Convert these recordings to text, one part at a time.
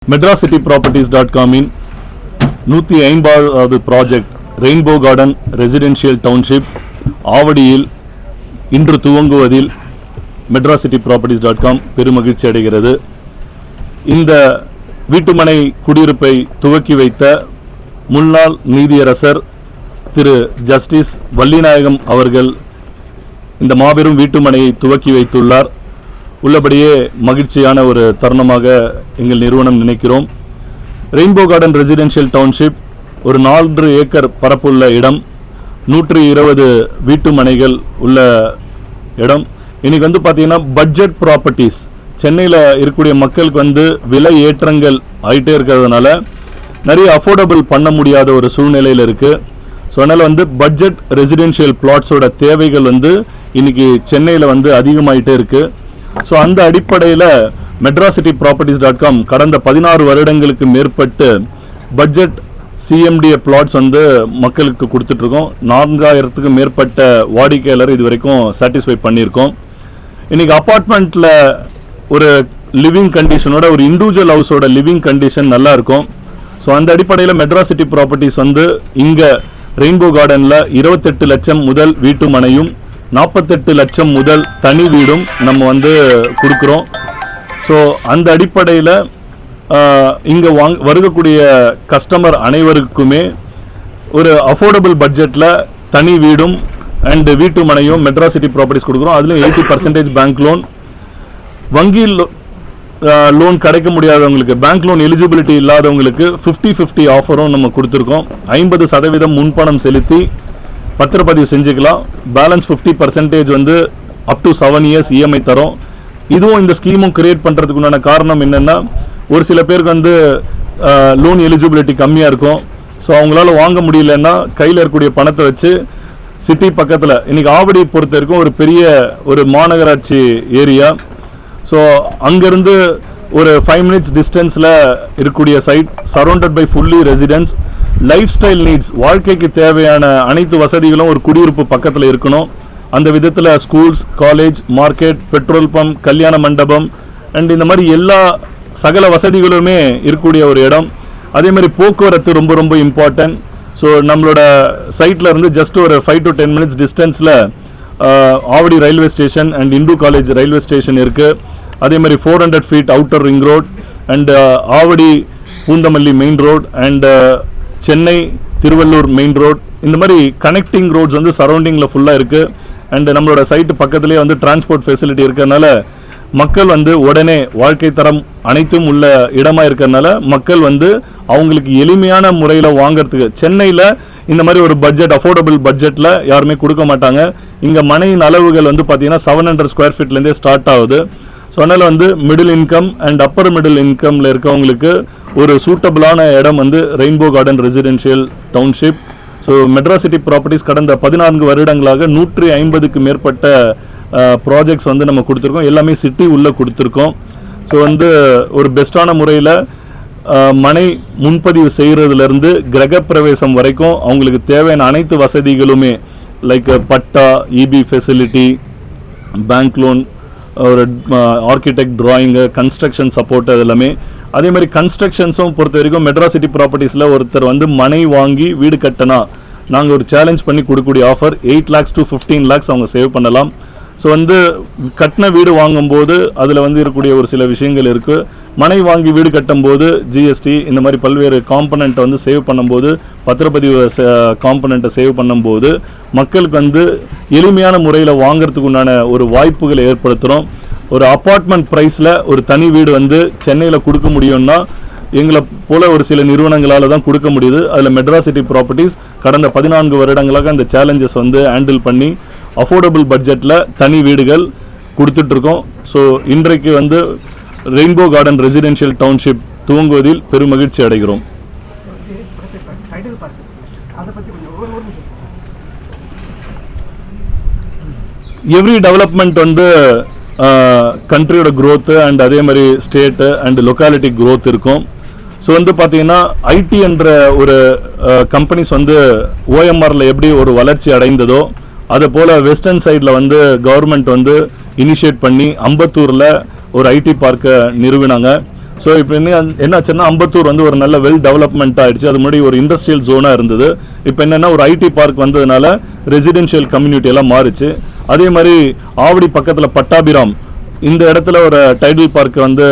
MadrasCityProperties.com in 150வது project rainbow garden residential township ஆவடியில் இன்று துவங்குவதில் MadrasCityProperties.com பெருமகிழ்ச்சி அடைகிறது. இந்த வீட்டுமனை குடியிருப்பை துவக்கி வைத்த முன்னாள் நீதியரசர் திரு ஜஸ்டிஸ் வள்ளிநாயகம் அவர்கள் இந்த மாபெரும் வீட்டுமனையை துவக்கி வைத்துள்ளார். உள்ளபடியே மகிழ்ச்சியான ஒரு தருணமாக எங்கள் நிறுவனம் நினைக்கிறோம். ரெயின்போ கார்டன் ரெசிடென்ஷியல் டவுன்ஷிப் ஒரு 4 ஏக்கர் பரப்புள்ள இடம், 120 வீட்டுமனைகள் உள்ள இடம். இன்னைக்கு பார்த்தீங்கன்னா பட்ஜெட் ப்ராப்பர்ட்டிஸ் சென்னையில் இருக்கக்கூடிய மக்களுக்கு விலை ஏற்றங்கள் ஆகிட்டே இருக்கிறதுனால நிறைய அஃபோர்டபுள் பண்ண முடியாத ஒரு சூழ்நிலையில் இருக்குது. ஸோ அதனால் பட்ஜெட் ரெசிடென்ஷியல் பிளாட்ஸோட தேவைகள் இன்னைக்கு சென்னையில் அதிகமாகிட்டே இருக்குது. ஸோ அந்த அடிப்படையில் MadrasCityProperties.com கடந்த 16 வருடங்களுக்கு மேற்பட்டு பட்ஜெட் சிஎம்டிஏ பிளாட்ஸ் மக்களுக்கு கொடுத்துட்ருக்கோம். 4000க்கு மேற்பட்ட வாடிக்கையாளர் இது வரைக்கும் சாட்டிஸ்ஃபை பண்ணியிருக்கோம். இன்றைக்கி அப்பார்ட்மெண்ட்டில் ஒரு லிவிங் கண்டிஷனோட ஒரு இண்டிவிஜுவல் ஹவுஸோட லிவிங் கண்டிஷன் நல்லா இருக்கும். ஸோ அந்த அடிப்படையில் MadrasCityProperties இங்கே ரெயின்போ கார்டனில் 28 லட்சம் முதல் வீட்டு மனையும் 48 லட்சம் முதல் தனி வீடும் நம்ம கொடுக்குறோம். ஸோ அந்த அடிப்படையில் இங்கே வருகக்கூடிய கஸ்டமர் அனைவருக்குமே ஒரு அஃபோர்டபுள் பட்ஜெட்டில் தனி வீடும் அண்ட் வீட்டு மனையும் MadrasCityProperties கொடுக்குறோம். அதுலேயும் 80% பேங்க் லோன், வங்கி லோன் கிடைக்க முடியாதவங்களுக்கு, பேங்க் லோன் எலிஜிபிலிட்டி இல்லாதவங்களுக்கு 50-50 ஆஃபரும் நம்ம கொடுத்துருக்கோம். 50% முன்பணம் செலுத்தி பத்திரப்பதிவு செஞ்சுக்கலாம். Balance 50% up to 7 years EMI தரும். இதுவும் இந்த ஸ்கீமும் கிரியேட் பண்ணுறதுக்குண்டான காரணம் என்னென்னா, ஒரு சில பேருக்கு லோன் எலிஜிபிலிட்டி கம்மியாக இருக்கும். ஸோ அவங்களால வாங்க முடியலன்னா கையில் இருக்கக்கூடிய பணத்தை வச்சு சிட்டி பக்கத்தில், இன்றைக்கி ஆவடி பொறுத்த வரைக்கும் ஒரு பெரிய ஒரு மாநகராட்சி ஏரியா. ஸோ அங்கேருந்து ஒரு 5 மினிட்ஸ் டிஸ்டன்ஸில் இருக்கக்கூடிய site, surrounded by fully residence. Lifestyle needs, வாழ்க்கைக்கு தேவையான அனைத்து வசதிகளும் ஒரு குடியிருப்பு பக்கத்தில் இருக்கணும். அந்த விதத்தில் schools, college, market, petrol pump, கல்யாண மண்டபம் அண்ட் இந்த மாதிரி எல்லா சகல வசதிகளுமே இருக்கக்கூடிய ஒரு இடம். அதே மாதிரி போக்குவரத்து ரொம்ப ரொம்ப இம்பார்ட்டன்ட். ஸோ நம்மளோட சைட்டில் இருந்து ஜஸ்ட் ஒரு 5 to 10 மினிட்ஸ் டிஸ்டன்ஸில் Avadi railway station and Hindu college railway station இருக்குது. அதே மாதிரி 400 feet outer ring road and Avadi Poonamallee main road and Chennai Tiruvallur main road, இந்த மாதிரி கனெக்டிங் ரோட்ஸ் சரௌண்டிங்கில் ஃபுல்லாக இருக்குது. அண்ட் நம்மளோட சைட்டு பக்கத்துலேயே டிரான்ஸ்போர்ட் ஃபெசிலிட்டி இருக்கிறதுனால மக்கள் உடனே வாழ்க்கை தரம் அனைத்தும் உள்ள இடமா இருக்கிறதுனால மக்கள் அவங்களுக்கு எளிமையான முறையில் வாங்கிறதுக்கு, சென்னையில் இந்த மாதிரி ஒரு பட்ஜெட் அஃபோர்டபுள் பட்ஜெட்டில் யாருமே கொடுக்க மாட்டாங்க. இங்கே மனையின் அளவுகள் பார்த்தீங்கன்னா 700 ஸ்கொயர் ஃபீட்லேருந்தே ஸ்டார்ட் ஆகுது. ஸோ அதனால் middle income and upper middle இன்கமில் இருக்கவங்களுக்கு ஒரு சூட்டபிளான இடம் rainbow garden residential township. So MadrasCityProperties கடந்த 14 வருடங்களாக 150க்கு மேற்பட்ட ப்ராஜெக்ட்ஸ் நம்ம கொடுத்துருக்கோம். எல்லாமே சிட்டி உள்ளே கொடுத்துருக்கோம். ஸோ ஒரு பெஸ்ட்டான முறையில் மனை முன்பதிவு செய்கிறதுலேருந்து கிரகப்பிரவேசம் வரைக்கும் அவங்களுக்கு தேவையான அனைத்து வசதிகளுமே லைக் பட்டா, இபி ஃபெசிலிட்டி, பேங்க் லோன், ஒரு ஆர்கிடெக்ட் டிராயிங்கு, கன்ஸ்ட்ரக்ஷன் சப்போர்ட், அது எல்லாமே. அதே மாதிரி கன்ஸ்ட்ரக்ஷன்ஸும் பொறுத்த வரைக்கும் MadrasCityPropertiesல ஒருத்தர் மனை வாங்கி வீடு கட்டினா நாங்கள் ஒரு சேலஞ்ச் பண்ணி கொடுக்கக்கூடிய ஆஃபர் 8 lakhs to 15 lakhs அவங்க சேவ் பண்ணலாம். ஸோ கட்டின வீடு வாங்கும்போது அதில் இருக்கக்கூடிய ஒரு சில விஷயங்கள் இருக்குது. மனை வாங்கி வீடு கட்டும்போது ஜிஎஸ்டி இந்த மாதிரி பல்வேறு காம்பனண்ட்டை சேவ் பண்ணும்போது, பத்திரப்பதிவு காம்பனண்ட்டை சேவ் பண்ணும்போது மக்களுக்கு எளிமையான முறையில் வாங்கிறதுக்கு உண்டான ஒரு வாய்ப்புகளை ஏற்படுத்துகிறோம். ஒரு அப்பார்ட்மெண்ட் ப்ரைஸில் ஒரு தனி வீடு சென்னையில் கொடுக்க முடியும்னா எங்களை போல ஒரு சில நிறுவனங்களால் தான் கொடுக்க முடியுது. அதில் MadrasCityProperties கடந்த 14 வருடங்களாக அந்த சேலஞ்சஸ் ஹேண்டில் பண்ணி அஃபோர்டபுள் பட்ஜெட்டில் தனி வீடுகள் கொடுத்துட்ருக்கோம். ஸோ இன்றைக்கு ரெயின்போ கார்டன் ரெசிடென்ஷியல் டவுன்ஷிப் துவங்குவதில் பெருமகிழ்ச்சி அடைகிறோம். எவ்ரி டெவலப்மெண்ட் கண்ட்ரியோட க்ரோத்து அண்ட் அதே மாதிரி ஸ்டேட்டு அண்ட் லொக்காலிட்டி க்ரோத் இருக்கும். ஸோ பார்த்தீங்கன்னா ஐடி என்ற ஒரு கம்பெனிஸ் ஓஎம்ஆரில் எப்படி ஒரு வளர்ச்சி அடைந்ததோ அதே போல் வெஸ்டர்ன் சைடில் கவர்மெண்ட் இனிஷியேட் பண்ணி அம்பத்தூரில் ஒரு ஐடி பார்க்கை நிறுவினாங்க. ஸோ இப்போ என்னாச்சுன்னா அம்பத்தூர் வந்து ஒரு நல்ல வெல் டெவலப்மெண்ட் ஆயிடுச்சு. அது முன்னாடி ஒரு இண்டஸ்ட்ரியல் ஜோனாக இருந்தது. இப்போ என்னென்னா ஒரு ஐடி பார்க் வந்ததுனால ரெசிடென்ஷியல் கம்யூனிட்டி எல்லாம் மாறிச்சு. அதே மாதிரி ஆவடி பக்கத்தில் பட்டாபிராம் இந்த இடத்துல ஒரு டைடல் பார்க் வந்து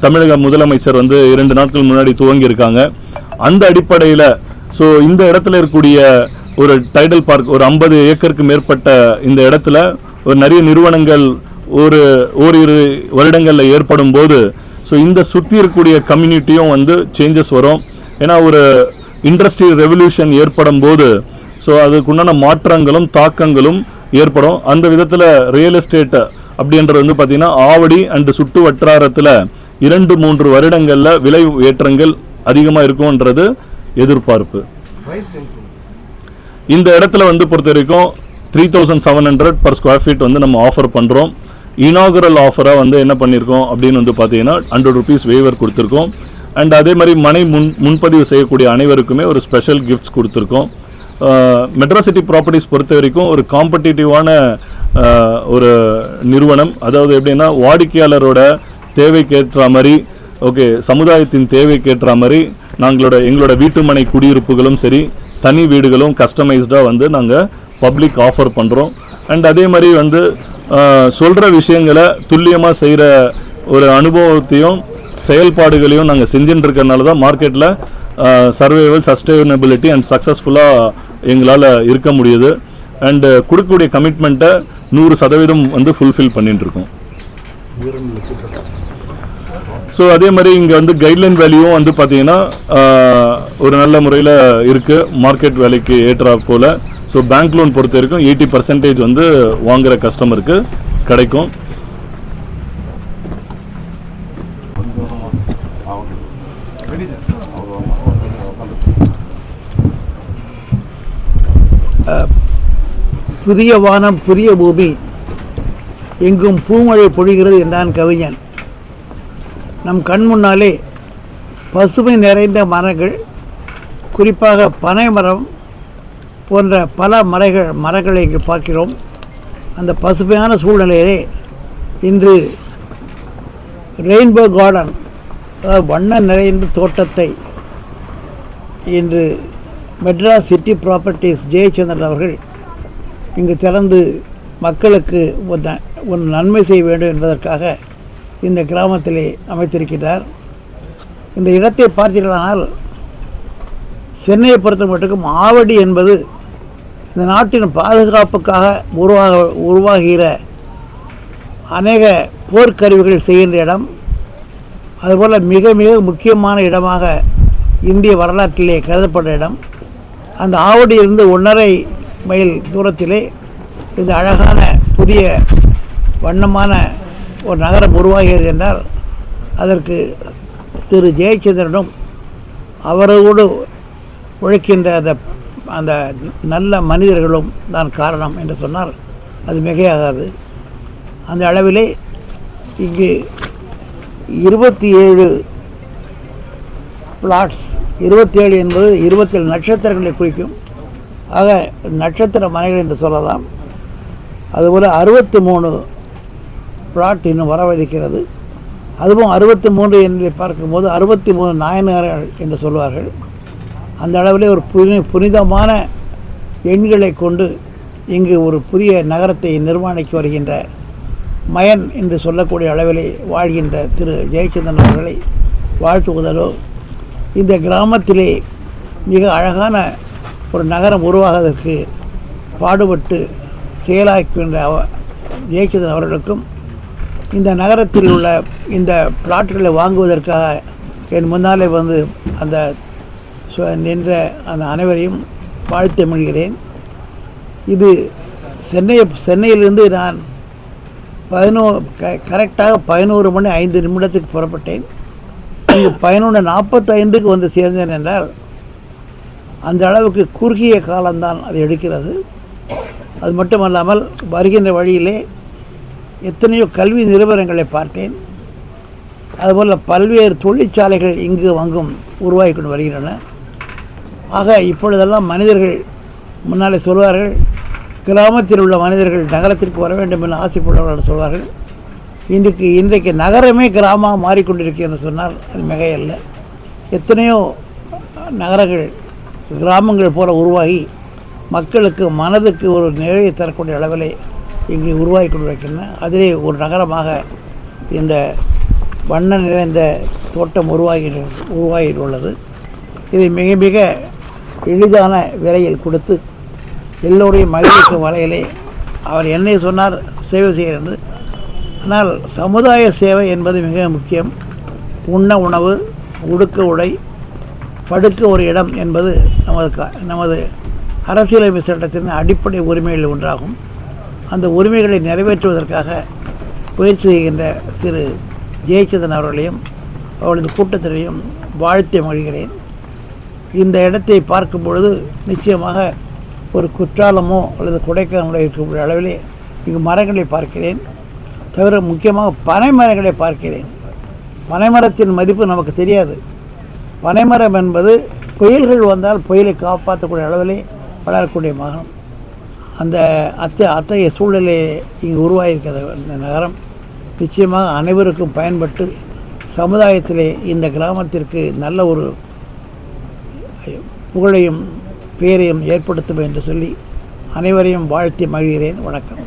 தமிழக முதலமைச்சர் வந்து 2 நாட்கள் முன்னாடி துவங்கியிருக்காங்க. அந்த அடிப்படையில் ஸோ இந்த இடத்துல இருக்கக்கூடிய ஒரு டைடல் பார்க் ஒரு 50 ஏக்கருக்கு மேற்பட்ட இந்த இடத்துல ஒரு நிறைய நிறுவனங்கள் ஓரிரு வருடங்களில் ஏற்படும் போது ஸோ இந்த சுற்றி இருக்கக்கூடிய கம்யூனிட்டியும் வந்து சேஞ்சஸ் வரும். ஏன்னா ஒரு இண்டஸ்ட்ரியல் ரெவல்யூஷன் ஏற்படும் போது ஸோ அதுக்குண்டான மாற்றங்களும் தாக்கங்களும் ஏற்படும். அந்த விதத்தில் ரியல் எஸ்டேட் அப்படின்றது வந்து பார்த்திங்கன்னா ஆவடி அண்டு சுற்று வட்டாரத்தில் 2-3 வருடங்களில் விலை ஏற்றங்கள் அதிகமாக இருக்கும்ன்றது எதிர்பார்ப்பு. இந்த இடத்துல வந்து பொறுத்த வரைக்கும் 3700 per square feet வந்து நம்ம ஆஃபர் பண்ணுறோம். இனாகுரல் ஆஃபராக வந்து என்ன பண்ணியிருக்கோம் அப்படின்னு வந்து பார்த்தீங்கன்னா 100 rupees வேவர் கொடுத்துருக்கோம். அண்ட் அதே மாதிரி மனை முன்பதிவு செய்யக்கூடிய அனைவருக்குமே ஒரு ஸ்பெஷல் கிஃப்ட்ஸ் கொடுத்துருக்கோம். மெட்ராசிட்டி ப்ராப்பர்ட்டிஸ் பொறுத்த வரைக்கும் ஒரு காம்படிட்டிவான ஒரு நிறுவனம். அதாவது எப்படின்னா வாடிக்கையாளரோட தேவைக்கேற்ற மாதிரி சமுதாயத்தின் தேவைக்கேற்ற மாதிரி எங்களோட வீட்டுமனை குடியிருப்புகளும் சரி தனி வீடுகளும் கஸ்டமைஸ்டாக வந்து நாங்கள் பப்ளிக் ஆஃபர் பண்ணுறோம். அண்ட் அதே மாதிரி வந்து சொல்கிற விஷயங்களை துல்லியமாக செய்கிற ஒரு அனுபவத்தையும் செயல்பாடுகளையும் நாங்கள் செஞ்சுட்டு இருக்கிறனால தான் மார்க்கெட்டில் சர்வைவல் சஸ்டைனபிலிட்டி அண்ட் சக்ஸஸ்ஃபுல்லாக எங்களால் இருக்க முடியுது. அண்டு கொடுக்கக்கூடிய கமிட்மெண்ட்டை 100% வந்து ஃபுல்ஃபில் பண்ணிட்டுருக்கோம். ஸோ அதே மாதிரி இங்கே வந்து கைட்லைன் வேல்யூவும் வந்து பார்த்தீங்கன்னா ஒரு நல்ல முறையில் இருக்குது மார்க்கெட் வேலைக்கு ஏற்றா போல். ஸோ பேங்க் லோன் பொறுத்த வரைக்கும் 80% வந்து வாங்குகிற கஸ்டமருக்கு கிடைக்கும். புதிய வானம் புதிய பூமி எங்கும் பூமழை பொழிகிறது என்றான் கவிஞன். நம் கண் முன்னாலே பசுமை நிறைந்த மரங்கள், குறிப்பாக பனை மரம் போன்ற பல மரங்களை இங்கு பார்க்கிறோம். அந்த பசுமையான சூழ்நிலையிலே இன்று ரெயின்போ கார்டன், அதாவது வண்ண நிறைந்த தோட்டத்தை இன்று மெட்ராஸ் சிட்டி ப்ராப்பர்ட்டிஸ் ஜெயச்சந்திரன் அவர்கள் இங்கு திறந்து மக்களுக்கு ஒரு நன்மை செய்ய வேண்டும் என்பதற்காக இந்த கிராமத்திலே அமைத்திருக்கிறார். இந்த இடத்தை பார்த்தீர்களானால் சென்னையை பொறுத்த மட்டுக்கும் ஆவடி என்பது இந்த நாட்டின் பாதுகாப்புக்காக உருவாகிற அநேக போர்க்கருவிகள் செய்கின்ற இடம். அதுபோல் மிக மிக முக்கியமான இடமாக இந்திய வரலாற்றிலே கருதப்பட்ட இடம். அந்த ஆவடியிலிருந்து 1.5 மைல் தூரத்திலே இந்த அழகான புதிய வண்ணமான ஒரு நகரம் உருவாகிறது என்றால் அதற்கு திரு ஜெயச்சந்திரனும் அவரோடு உழைக்கின்ற அந்த நல்ல மனிதர்களும் தான் காரணம் என்று சொன்னால் அது மிகையாகாது. அந்த அளவிலே இங்கு 27 பிளாட்ஸ், 27 என்பது 27 நட்சத்திரங்களை குறிக்கும். ஆக நட்சத்திர மனைகள் என்று சொல்லலாம். அதுபோல் 63 பிளாட் இன்னும் வரவிருக்கிறது. அதுவும் 63 என்று பார்க்கும்போது 63 நாயனார்கள் என்று சொல்வார்கள். அந்த அளவிலே ஒரு புனிதமான எண்களை கொண்டு இங்கு ஒரு புதிய நகரத்தை நிர்மாணிக்க வருகின்ற மயன் என்று சொல்லக்கூடிய அளவிலே வாழ்கின்ற திரு ஜெயச்சந்திரன் அவர்களை வாழ்த்துவதோ, இந்த கிராமத்திலே மிக அழகான ஒரு நகரம் உருவாவதற்கு பாடுபட்டு செயலாக்கின்ற ஜெயச்சந்திரன் அவர்களுக்கும் இந்த நகரத்தில் உள்ள இந்த பிளாட்டுகளை வாங்குவதற்காக என் முன்னாலே வந்து அந்த நின்ற அந்த அனைவரையும் வாழ்த்து மொழிகிறேன். இது சென்னையிலிருந்து நான் கரெக்டாக 11 மணி 5 நிமிடத்துக்கு புறப்பட்டேன். இங்கு 11:45க்கு வந்து சேர்ந்தேன் என்றால் அந்த அளவுக்கு குறுகிய காலம்தான் அது எடுக்கிறது. அது மட்டுமல்லாமல் வருகின்ற வழியிலே எத்தனையோ கல்வி நிறுவனங்களை பார்த்தேன். அதுபோல் பல்வேறு தொழிற்சாலைகள் இங்கு அங்கும் உருவாகி கொண்டு வருகின்றன. ஆக இப்பொழுதெல்லாம் மனிதர்கள் முன்னாலே சொல்வார்கள், கிராமத்தில் உள்ள மனிதர்கள் நகரத்திற்கு வர வேண்டும் என்று ஆசைப்படுவார்கள் சொல்வார்கள். இன்றைக்கு நகரமே கிராமமாக மாறிக்கொண்டிருக்கிறது சொன்னால் அது மிகையல்ல. எத்தனையோ நகரங்கள் கிராமங்கள் போல உருவாகி மக்களுக்கு மனதுக்கு ஒரு நிலையை தரக்கூடிய அளவிலே இங்கே உருவாகி கொண்டிருக்கின்றன. அதிலே ஒரு நகரமாக இந்த வண்ண நிறைந்த தோட்டம் உருவாகியுள்ளது. இதை மிக மிக எளிதான விலையில் கொடுத்து எல்லோரையும் மகிழ்விக்கும் வகையிலே அவர் என்னை சொன்னார் சேவை செய்கிறார் என்று. ஆனால் சமுதாய சேவை என்பது மிக முக்கியம். உண்ண உணவு, உடுக்க உடை, படுக்க ஒரு இடம் என்பது நமது அரசியலமைப்பு சட்டத்தின் அடிப்படை உரிமைகளில் ஒன்றாகும். அந்த உரிமைகளை நிறைவேற்றுவதற்காக முயற்சி செய்கின்ற திரு ஜெயச்சந்திரன் அவர்களையும் அவரது கூட்டத்திலையும் வாழ்த்தி மகிழ்கிறேன். இந்த இடத்தை பார்க்கும் பொழுது நிச்சயமாக ஒரு குற்றாலமோ அல்லது கொடைக்கானலோ இருக்கக்கூடிய அளவிலே இங்கு மரங்களை பார்க்கிறேன். தவிர முக்கியமாக பனை மரங்களை பார்க்கிறேன். பனைமரத்தின் மதிப்பு நமக்கு தெரியாது. பனைமரம் என்பது புயல்கள் வந்தால் புயலை காப்பாற்றக்கூடிய அளவிலே வளரக்கூடிய மரம். அந்த அத்தகைய சூழ்நிலை இங்கு உருவாகியிருக்கிற இந்த நகரம் நிச்சயமாக அனைவருக்கும் பயன்பட்டு சமுதாயத்திலே இந்த கிராமத்திற்கு நல்ல ஒரு புகழையும் பேரையும் ஏற்படுத்தும் என்று சொல்லி அனைவரையும் வாழ்த்தி மகிழ்கிறேன். வணக்கம்.